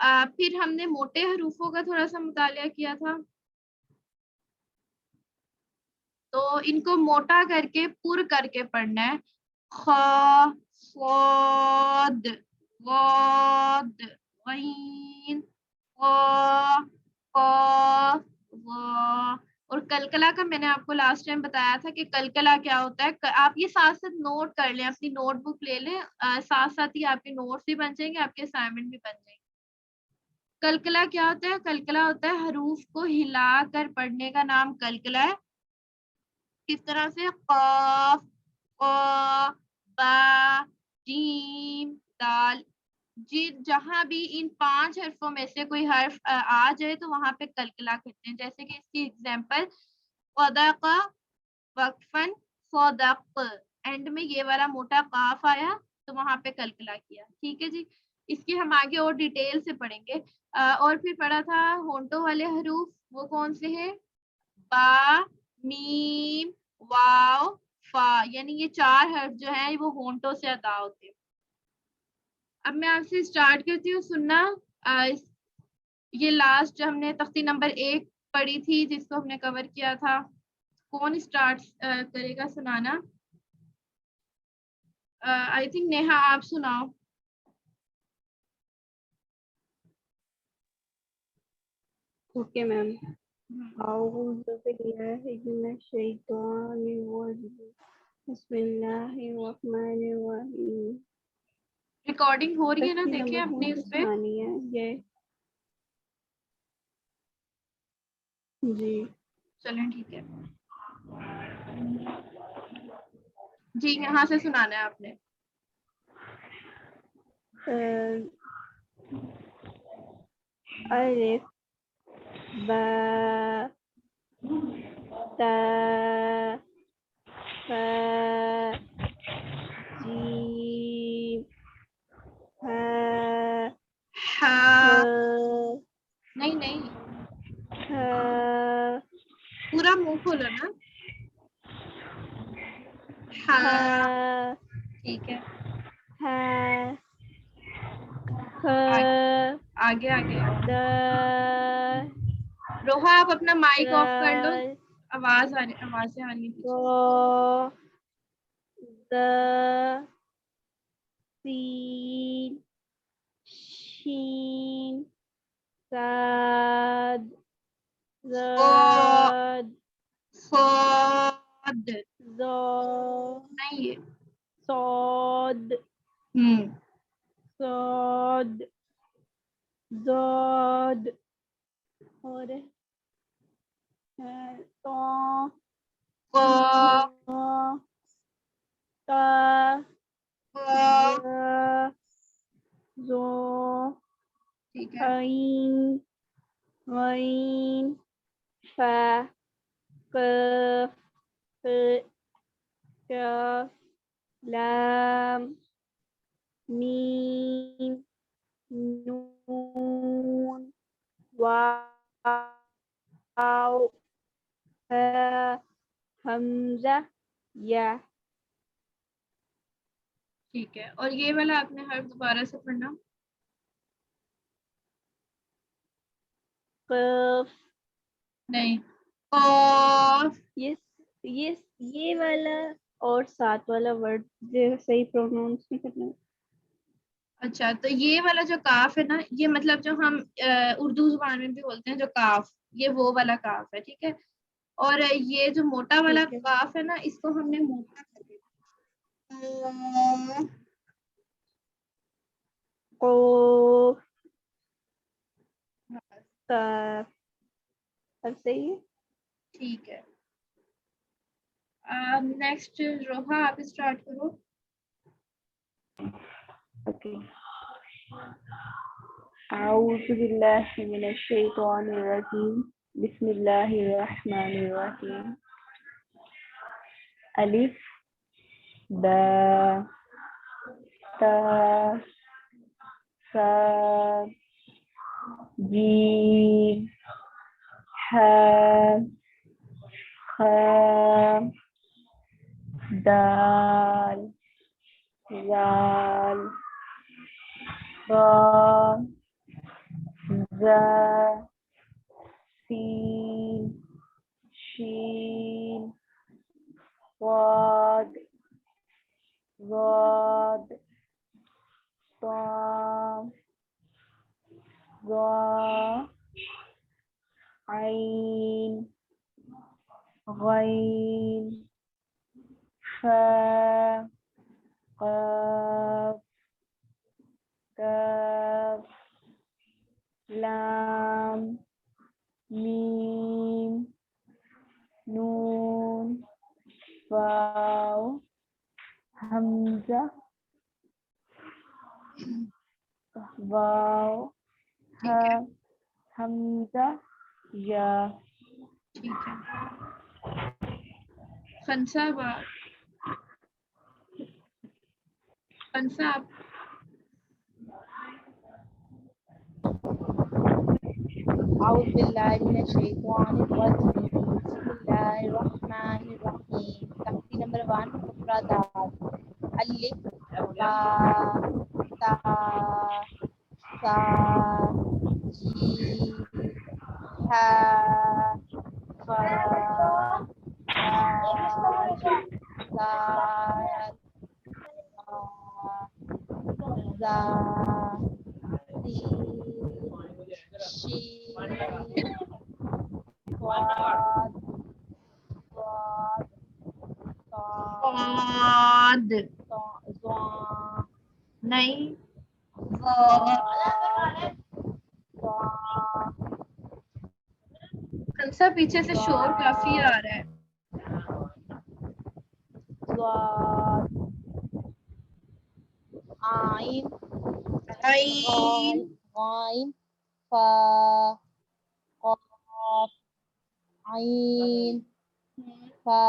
پھر ہم نے موٹے حروفوں کا تھوڑا سا مطالعہ کیا تھا. تو ان کو موٹا کر کے پر کر کے پڑھنا ہے. خا، صاد، ضاد، غین، قاف، قاف، ظا. اور کلکلا کا میں نے آپ کو لاسٹ ٹائم بتایا تھا کہ کلکلا کیا ہوتا ہے. آپ یہ ساتھ ساتھ نوٹ کر لیں, اپنی نوٹ بک لے لیں, ساتھ ساتھ ہی آپ کے نوٹس بھی بن جائیں گے, آپ کے اسائنمنٹ بھی بن جائیں گے. کلکلا کیا ہوتا ہے؟ کلکلا ہوتا ہے حروف کو ہلا کر پڑھنے کا نام کلکلا ہے. کس طرح سے؟ قاف، قا، با، جیم، دال. جہاں بھی ان 5 حرفوں میں سے کوئی حرف آ جائے تو وہاں پہ کلکلا کہتے ہیں. جیسے کہ اس کی ایگزامپل صدق وقفن صدق, اینڈ میں یہ والا موٹا قاف آیا تو وہاں پہ کلکلا کیا. ٹھیک ہے جی, اس کی ہم آگے اور ڈیٹیل سے پڑھیں گے. اور پھر پڑھا تھا ہونٹوں والے حروف, وہ کون سے ہیں؟ با، میم، واو، فا. یعنی یہ 4 حرف جو ہیں وہ ہونٹوں سے ادا ہوتے ہیں. اب میں آپ سے اسٹارٹ کرتی ہوں سننا. یہ لاسٹ جو ہم نے تختی نمبر 1 پڑھی تھی, جس کو ہم نے کور کیا تھا. کون اسٹارٹ کرے گا سنانا؟ آئی تھنک نیہا آپ سناؤ. Okay ma'am. اعوذ باللہ من الشیطان الرجیم. بسم اللہ الرحمن الرحیم. ریکارڈنگ ہو رہی ہے نا, تختی دیکھیں نمبر اپنی کون اس سی پہ. سنانی ہے یہ؟ جی چلیں ٹھیک ہے جی, یہاں سے سنانا ہے آپ نے. الف، با، تا، ثا، جیم، ہا، ہاں, ہ، نہیں نہیں, ہا، پورا منہ کھولو نا. ہا، ہاں, ٹھیک ہے. ہا، آگے خ، آگے آگے. دال، روحا آپ اپنا مائک آف کر لو, دال، آوازیں آنی پیچھے. ضا، ذا، سین، شین، صاد، صاد, ضاد، صاد, ضا، نہیں ہے. صاد، ہم صاد، ضاد, اور طا، قاف, ظا، تا، قاف. ظا، ظا، ٹھیک ہے. عین، غین، فا، قاف، ف، کاف، لام، میم، نون، واو، ہا، حمزہ، یا. ٹھیک ہے, اور یہ والا آپ نے حرف دوبارہ سے پڑھنا. قاف. نہیں, قاف. یہ والا اور 7 والا ورڈ جو صحیح پروناؤنس نہیں کرنا. اچھا, تو یہ والا جو کاف ہے نا, یہ مطلب جو ہم اردو زبان میں بھی بولتے ہیں جو کاف, یہ وہ والا کاف ہے. ٹھیک ہے, اور یہ جو موٹا والا ٹھیک ہے. کاف ہے نا, اس کو ہم نے موٹا کر دیا. قاف، قاف. اب صحیح ہے. ٹھیک ہے. نیکسٹ روحا آپ اسٹارٹ کرو. اوکے. اعوذ باللہ من الشیطان الرجیم. بسم اللہ الرحمن الرحیم. الف، با، تا، ثا، جیم، ہا، خا، دال، ذال، را، زا سین شین صاد ضاد طا ظا عین غین فا قاف کاف لام میم نون واو حمزہ واو ٹھیک ہے حمزہ یا. ٹھیک ہے. خنسا با خنسا آپ اعوذ باللہ من الشیطان الرجیم بسم اللہ الرحمن الرحیم. تختی نمبر 1 مفردات. الف با تا سا جیم ہا فا قاد نہیں خنسا پیچھے سے شور کافی آ رہا ہے. عین عین غین فا قاف عین فا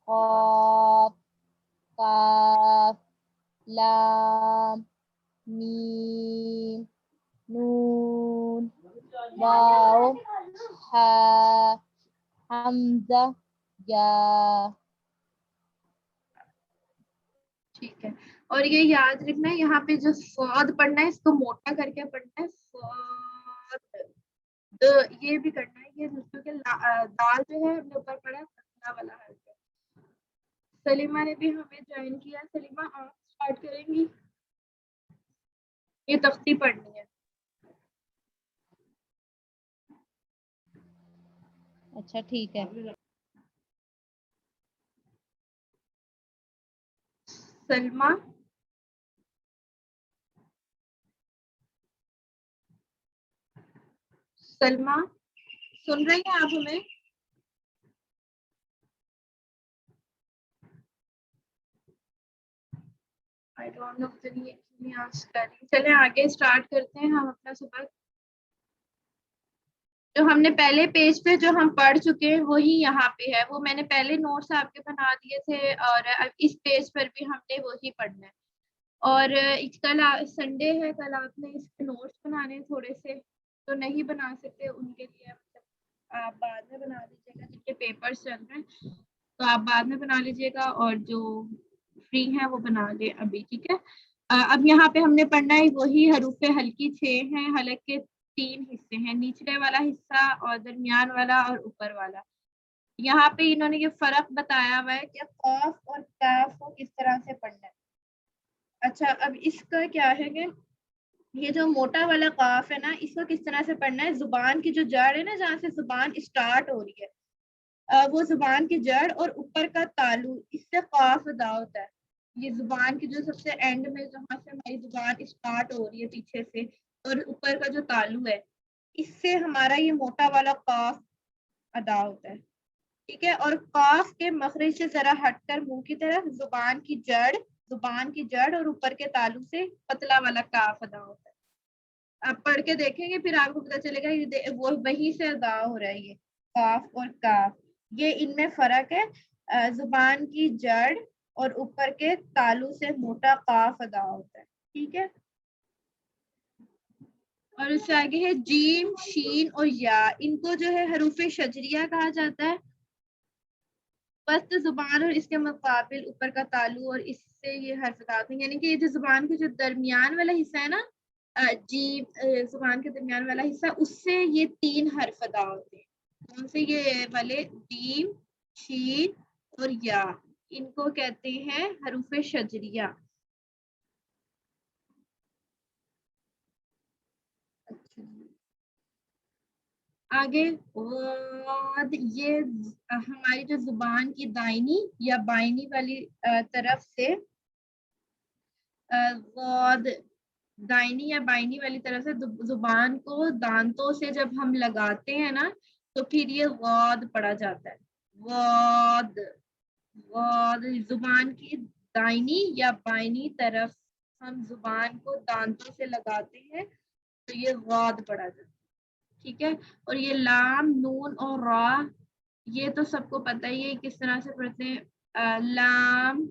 قاف کاف لام میم نون واو ہا حمزہ یا. ٹھیک ہے. اور یہ یاد رکھنا ہے یہاں پہ جو صاد پڑھنا ہے اس کو موٹا کر کے پڑھنا ہے. صاد یہ بھی کرنا ہے یہ کیونکہ دال جو ہے اپنے اوپر پڑا ہے پتلا والا حرف ہے. سلیمہ نے بھی ہمیں جوائن کیا. سلیمہ آپ اسٹارٹ کریں گی. یہ تختی پڑھنی ہے. اچھا ٹھیک ہے. سلمہ سلمہ سن رہی ہیں آپ ہمیں؟ چلیں آگے اسٹارٹ کرتے ہیں ہم اپنا سبق. جو ہم نے پہلے پیج پہ جو ہم پڑھ چکے ہیں وہی یہاں پہ ہے. وہ میں نے پہلے نوٹس آپ کے بنا دیے تھے اور اس پیج پر بھی ہم نے وہی پڑھنا ہے. اور کل سنڈے ہے, کل آپ نے اس کے نوٹس بنانے تھوڑے سے تو نہیں بنا سکتے ان کے لیے آپ بعد میں بنا لیجیے گا. جن کے پیپرز چل رہے ہیں تو آپ بعد میں بنا لیجیے گا اور جو فری ہے وہ بنا لے ابھی. ٹھیک ہے. اب یہاں پہ ہم نے پڑھنا ہے وہی حروف ہلکی 6 ہیں. حلق کے 3 حصے ہیں, نچلے والا حصہ اور درمیان والا اور اوپر والا. یہاں پہ انہوں نے یہ فرق بتایا ہوا ہے کہ قاف اور کاف کو کس طرح سے پڑھنا ہے. اچھا اب اس کا کیا ہے کہ یہ جو موٹا والا قاف ہے نا اس کو کس طرح سے پڑھنا ہے. زبان کی جو جڑ ہے نا جہاں سے زبان اسٹارٹ ہو رہی ہے وہ زبان کی جڑ اور اوپر کا تالو اس سے قاف ادا ہوتا ہے. یہ زبان کی جو سب سے اینڈ میں جہاں سے ہماری زبان اسٹارٹ ہو رہی ہے پیچھے سے اور اوپر کا جو تالو ہے اس سے ہمارا یہ موٹا والا قاف ادا ہوتا ہے. ٹھیک ہے. اور قاف کے مخرج سے ذرا ہٹ کر منہ کی طرف زبان کی جڑ اور اوپر کے تالو سے پتلا والا کاف ادا ہوتا ہے. آپ پڑھ کے دیکھیں گے پھر آپ کو پتا چلے گا وہ وہیں سے ادا ہو رہا ہے. یہ کاف اور کاف یہ ان میں فرق ہے. زبان کی جڑ اور اوپر کے تالو سے موٹا قاف ادا ہوتا ہے. ٹھیک ہے. اور اس سے آگے ہے جیم شین اور یا. ان کو جو ہے حروف شجریہ کہا جاتا ہے. پست زبان اور اس کے مقابل اوپر کا تالو اور اس سے یہ حرف ادا ہوتے ہیں. یعنی کہ یہ جو زبان کے جو درمیان والا حصہ ہے نا جیم زبان کے درمیان والا حصہ، اس سے یہ 3 حرف ادا ہوتے ہیں. کون سے یہ والے؟ جیم، شین اور یا. ان کو کہتے ہیں حروف شجریہ. آگے غاد، یہ ہماری جو زبان کی دائنی یا بائنی والی طرف سے غاد، دائنی یا بائنی والی طرف سے زبان کو دانتوں سے جب ہم لگاتے ہیں نا تو پھر یہ غاد پڑا جاتا ہے. غاد، غاد زبان کی دائنی یا بائنی طرف ہم زبان کو دانتوں سے لگاتے ہیں تو یہ غاد پڑا جاتا ہے. ٹھیک ہے. اور یہ لام، نون اور را، یہ تو سب کو پتہ ہی ہے کس طرح سے پڑھتے ہیں. لام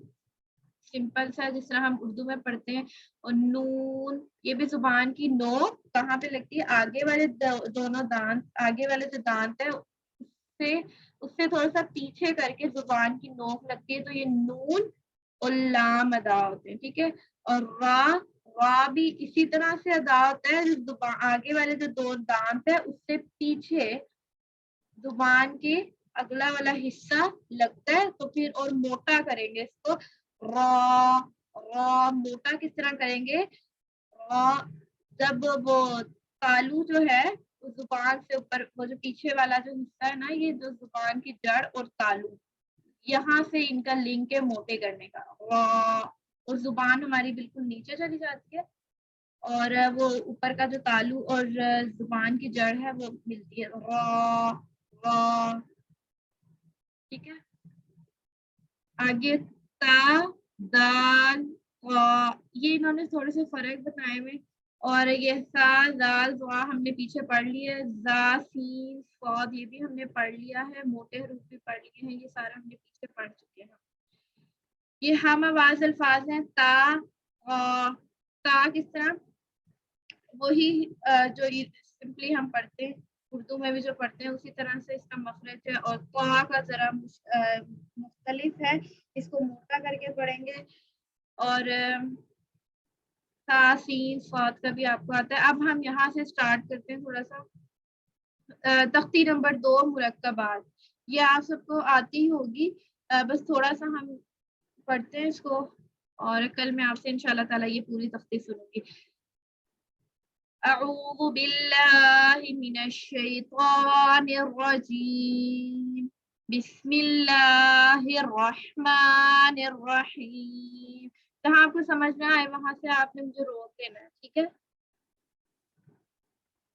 سمپل سا جس طرح ہم اردو میں پڑھتے ہیں، اور نون یہ بھی زبان کی نوک کہاں پہ لگتی ہے؟ آگے والے دونوں دانت، آگے والے جو دانت ہے اس سے تھوڑا سا پیچھے کر کے زبان کی نوک لگتی ہے تو یہ نون اور لام ادا ہوتے ہیں. ٹھیک ہے. اور را بھی اسی طرح سے ادا ہوتا ہے. زبان آگے والے جو 2 دانت ہے اس سے پیچھے زبان کے اگلا والا حصہ لگتا ہے تو پھر اور موٹا کریں گے اس کو. را، را موٹا کس طرح کریں گے؟ را جب وہ تالو جو ہے زبان سے اوپر، وہ جو پیچھے والا جو حصہ ہے نا، یہ جو زبان کی جڑ اور تالو، یہاں سے ان کا لنک ہے موٹے کرنے کا. را، اور زبان ہماری بالکل نیچے چلی جاتی ہے اور وہ اوپر کا جو تالو اور زبان کی جڑ ہے وہ ملتی ہے. را، را. ٹھیک ہے. آگے تا، دال، قا، یہ انہوں نے تھوڑے سے فرق بتائے ہوئے. اور یہ سا، زال، زوا ہم نے پیچھے پڑھ لیا ہے. زا، سین، صاد یہ بھی ہم نے پڑھ لیا ہے. موٹے حروف بھی پڑھ لیے ہیں. یہ سارا ہم نے پیچھے پڑھ چکے ہیں. یہ ہم آواز الفاظ ہیں. تا، تا کس طرح؟ وہی جو سمپلی ہم پڑھتے ہیں اردو میں بھی جو پڑھتے ہیں اسی طرح سے اس کا مخرج ہے. اور قا کا ذرا مختلف ہے، اس کو موٹا کر کے پڑھیں گے. اور تا، سین، صاد کا بھی آپ کو آتا ہے. اب ہم یہاں سے سٹارٹ کرتے ہیں تھوڑا سا تختی نمبر 2 مرکبات. یہ آپ سب کو آتی ہوگی، بس تھوڑا سا ہم پڑھتے ہیں اس کو اور کل میں آپ سے انشاءاللہ تعالی یہ پوری تختی سنوں گی. اعوذ باللہ من الشیطان الرجیم، بسم اللہ الرحمن الرحیم. جہاں آپ کو سمجھ نہ آئے وہاں سے آپ نے مجھے روک دینا ہے. ٹھیک ہے.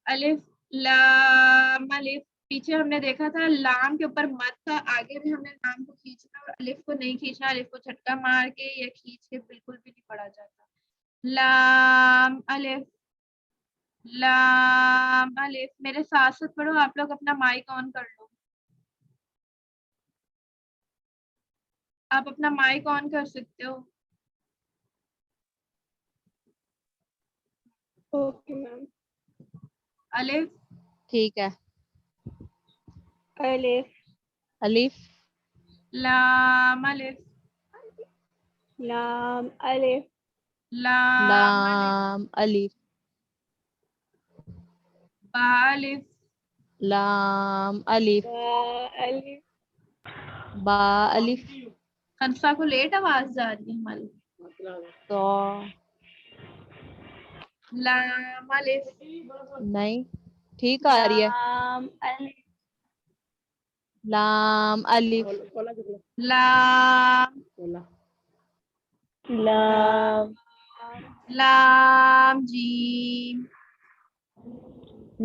الف، لام، الف. پیچھے ہم نے دیکھا تھا لام کے اوپر مد تھا، آگے بھی ہم نے لام کو کھینچنا اور الف کو نہیں کھینچنا. الف کو جھٹکا مار کے یا کھینچ کے بالکل بھی نہیں پڑھا جاتا. لام، الف، لام، الف. میرے ساتھ ساتھ پڑھو. آپ لوگ اپنا مائک آن کر لو. آپ اپنا مائک آن کر سکتے ہو. Okay ma'am. الف، ٹھیک ہے. الف، الف، لام، الف، لام، الف، لام، الف، لام، الف، با، الف، لام، الف، با، الف، با، الف، خنسا کو لیٹ آواز جا رہی ہے ہماری. تو لام، الف، نہیں ٹھیک آ رہی ہے. لام، الف، لام، الف، لام، لام، لام، جیم،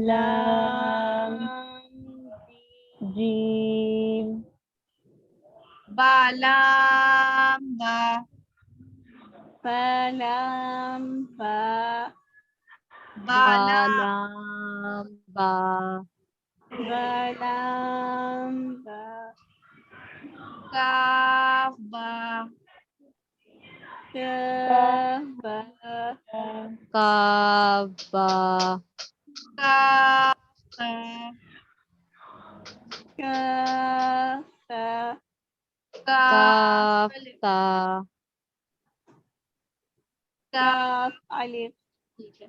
لام، جیم، با، لام، با، با، لام، با، با، با، لام، لام، با، با، لام، با، کاف، با، کاف، با، کاف، با، کاف، کاف، تا، کاف، کاف، الف، تا، کاف. کاف، الف. ٹھیک ہے.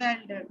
well done.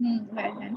well done.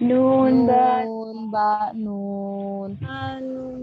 Noon ba Noon ba noon. noon.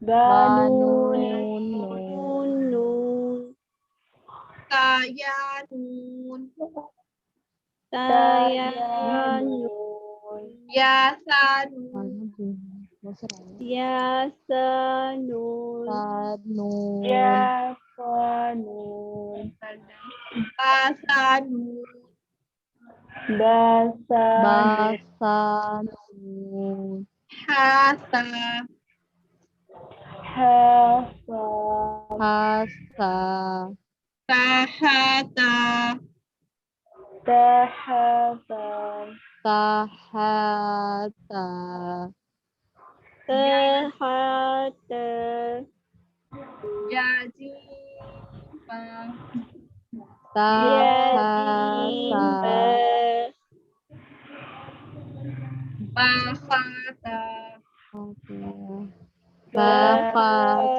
Banun Banun noon. noon. Tayanun. Tayan Yasanun. Yasanun. Noon. Yasanun. Basanun. Basanun. Basanun. Hasa. Hasa. Hasa. Tahata. Tahata. Tahata. Tahata. Yajiba. Tahata. Bahata. Bahasa.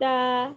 Ta.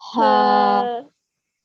Ha.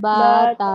Bata.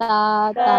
Tata.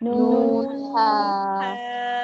Nun ha.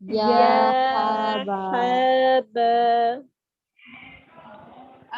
Yahaba.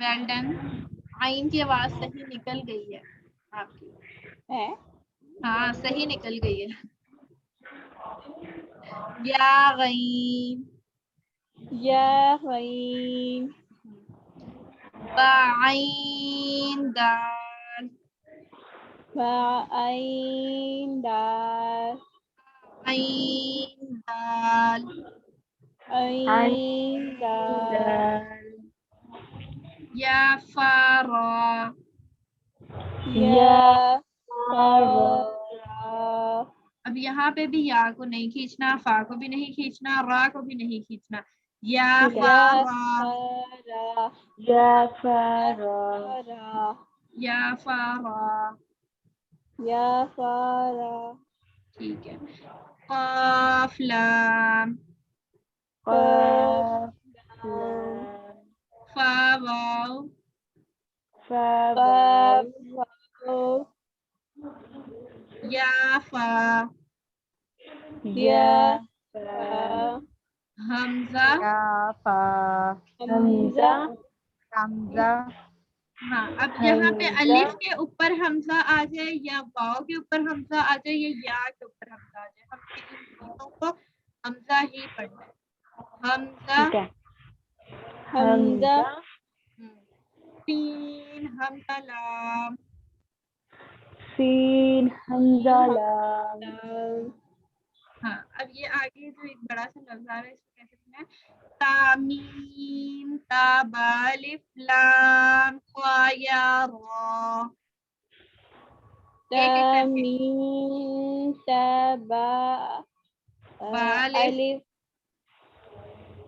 Well done. عین کی آواز صحیح نکل گئی ہے آپ کی. ہاں صحیح نکل گئی ہے. یا غین. یا غین. بعین دال. با عین دال. عین دال. عین دال. یا فا را. یا را. اب یہاں پہ بھی یا کو نہیں کھینچنا, فا کو بھی نہیں کھینچنا, را کو بھی نہیں کھینچنا. یا فا یا را. را. یا فارا. را. یا فا را. یا فارا. ٹھیک ہے. قاف لام. قاف لام. فا واو. فا با واو. واو. یا فا. یا فا. فا. حمزہ. یا فا. حمزہ. حمزہ. ہاں اب یہاں پہ حمزہ. الف کے اوپر حمزہ آ جائے یا واؤ کے اوپر حمزہ آ جائے یا کے اوپر حمزہ آ جائے, ہم نے ان تینوں کو حمزہ ہی پڑھنا ہے. حمزہ. ٹھیک ہے. حمزہ. سین حمزہ لام. سین حمزہ لام. لام. ہاں اب یہ آگے جو ایک بڑا سا لفظ آ رہا ہے اس کو کیسے سنا ہے؟ تامیم تا با الف لام خا یا را. ایک ایک کر کے. تامیم تا با با الف. الف.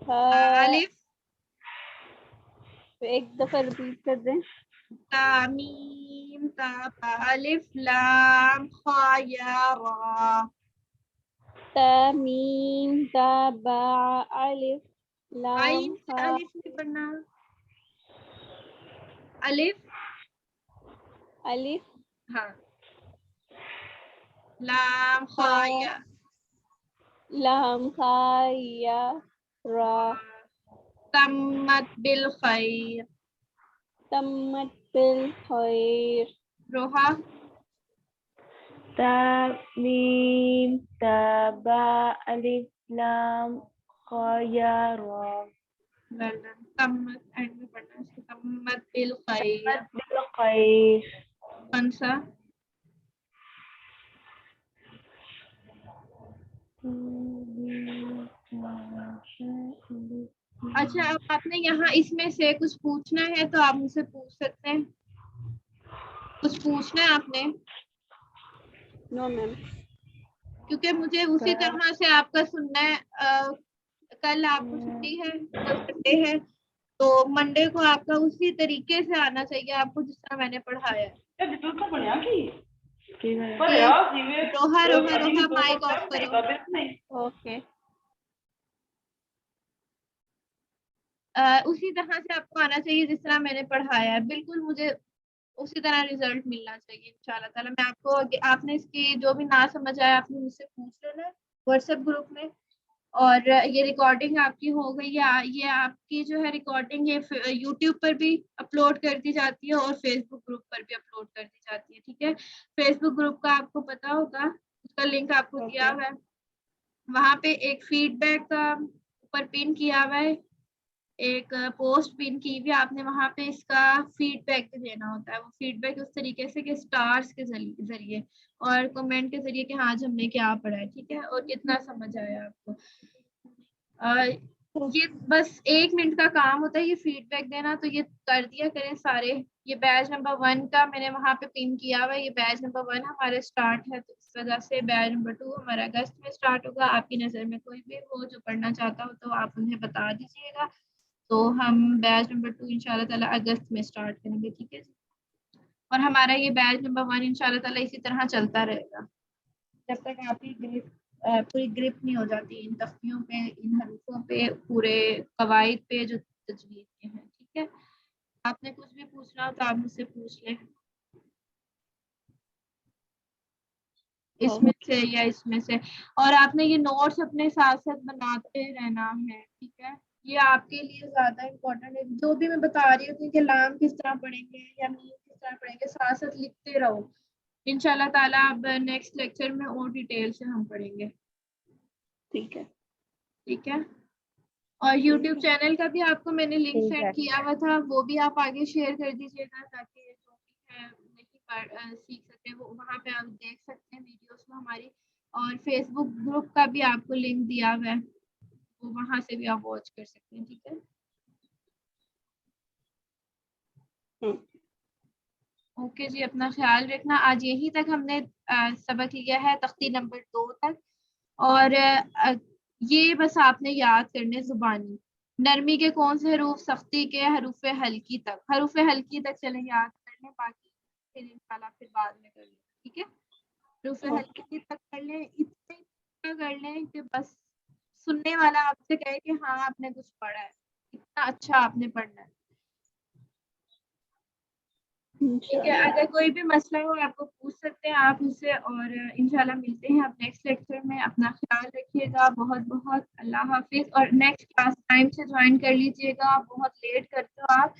با الف. ایک دفعہ ریپیٹ کر دیں. تامیم تا با الف لام خا یا را. تامیم تا با الف لام عین سے خا. الف نہیں پڑھنا. الف. الف. ہاں. لام خا یا. لام خا یا را. تمت بالخیر. تمت بالخیر. روحا. تامیم تا با الف لام خا یا را. تمت اینڈ میں پڑھنا ہے اس کو. تمت بالخیر. بالخیر. خنسا. اچھا اب آپ نے یہاں اس میں سے کچھ پوچھنا ہے تو آپ مجھ سے پوچھ سکتے ہیں. کچھ پوچھنا ہے آپ نے نو میم. کیونکہ مجھے اسی طرح سے آپ کا سننا ہے. کل آپ کو چھٹی ہے, کل سنڈے ہے, تو منڈے کو آپ کا اسی طریقے سے آنا چاہیے آپ کو جس طرح میں نے پڑھایا ہے. روحا روحا روحا مائک آف کرو. اوکے. اسی طرح سے آپ کو آنا چاہیے جس طرح میں نے پڑھایا ہے. بالکل مجھے اسی طرح رزلٹ ملنا چاہیے انشاءاللہ تعالیٰ. میں آپ کو آپ نے اس کی جو بھی نہ سمجھ آیا آپ نے مجھ سے پوچھ لینا ہے واٹس ایپ گروپ میں. اور یہ ریکارڈنگ آپ کی ہو گئی ہے. یہ آپ کی جو ہے ریکارڈنگ یہ یوٹیوب پر بھی اپلوڈ کر دی جاتی ہے اور فیس بک گروپ پر بھی اپلوڈ کر دی جاتی ہے. ٹھیک ہے. فیس بک گروپ کا آپ کو پتا ہوگا, اس کا لنک آپ کو دیا ہوا ہے. وہاں پہ ایک فیڈ بیک کا اوپر پن کیا ہوا ہے, ایک پوسٹ پن کی بھی آپ نے, وہاں پہ اس کا فیڈ بیک دینا ہوتا ہے. وہ فیڈ بیک اس طریقے سے کہ اسٹارز کے ذریعے اور کمنٹ کے ذریعے کہ ہاں ہم نے کیا پڑھا ہے. ٹھیک ہے. اور کتنا سمجھ آیا آپ کو. یہ بس 1 منٹ کا کام ہوتا ہے یہ فیڈ بیک دینا, تو یہ کر دیا کریں سارے. یہ بیچ نمبر 1 کا میں نے وہاں پہ پن کیا ہوا ہے. یہ بیچ نمبر 1 ہمارے اسٹارٹ ہے, تو اس وجہ سے بیچ نمبر 2 ہمارا اگست میں اسٹارٹ ہوگا. آپ کی نظر میں کوئی بھی ہو جو پڑھنا چاہتا ہو تو آپ انہیں بتا دیجیے گا, تو ہم بیچ نمبر 2 انشاءاللہ تعالیٰ اگست میں اسٹارٹ کریں گے. ٹھیک ہے جی. اور ہمارا یہ بیچ نمبر 1 انشاءاللہ تعالیٰ اسی طرح چلتا رہے گا جب تک آپ کی پوری گرپ نہیں ہو جاتی ان تختیوں پہ, ان حروفوں پہ, پورے قواعد پہ جو تجوید کے ہیں. ٹھیک ہے. آپ نے کچھ بھی پوچھنا ہو تو آپ مجھ سے پوچھ لیں اس میں سے یا اس میں سے. اور آپ نے یہ نوٹس اپنے ساتھ ساتھ بناتے رہنا ہے. ٹھیک ہے. یہ آپ کے لیے زیادہ امپورٹنٹ ہے. جو بھی میں بتا رہی ہوں کہ لام کس طرح پڑھیں گے یا میم کس طرح پڑھیں گے, ساتھ ساتھ لکھتے رہو. انشاءاللہ تعالیٰ اب نیکسٹ لیکچر میں اور ڈیٹیل سے ہم پڑھیں گے. ٹھیک ہے. ٹھیک ہے. اور یوٹیوب چینل کا بھی آپ کو میں نے لنک ٹھیک ہے. سینڈ کیا ہوا تھا, وہ بھی آپ آگے شیئر کر دیجیے گا تاکہ جو بھی ہے نہیں سیکھ سکتے وہ وہاں پہ آپ دیکھ سکتے ہیں ویڈیوز کو ہماری. اور فیس بک گروپ کا بھی آپ کو لنک دیا ہوا ہے, وہ وہاں سے بھی آپ واچ کر سکتے ہیں. ٹھیک ہے. اوکے جی, اپنا خیال رکھنا. آج یہیں تک ہم نے سبق لیا ہے, تختی نمبر 2 تک. اور یہ بس آپ نے یاد کرنے زبانی. نرمی کے کون سے حروف, سختی کے حروف ہلکی تک. حروف ہلکی تک چلیں یاد کر لیں, باقی پھر انشاءاللہ پھر بعد میں کر لیں. ٹھیک ہے. حروف ہلکی تک کر لیں, اتنا کر لیں کہ بس سننے والا آپ سے کہے کہ ہاں آپ نے کچھ پڑھا ہے, اتنا اچھا آپ نے پڑھنا ہے. ٹھیک ہے. اگر کوئی بھی مسئلہ ہو آپ کو پوچھ سکتے ہیں آپ مجھ سے, اور انشاءاللہ ملتے ہیں اب نیکسٹ لیکچر میں. اپنا خیال رکھیے گا. بہت بہت اللہ حافظ. اور نیکسٹ کلاس ٹائم سے جوائن کر لیجیے گا. بہت لیٹ کرتے ہو آپ,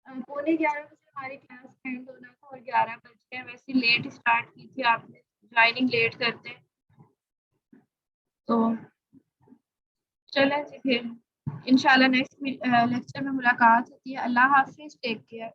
11:15 بجے ہماری کلاس اینڈ ہونا تھا اور 11 بج گئے. ویسے لیٹ اسٹارٹ کی تھی آپ نے, جوائننگ لیٹ کرتے. تو چلیں جی, پھر انشاءاللہ نیکسٹ لیکچر میں ملاقات ہوتی ہے. اللہ حافظ. Take care.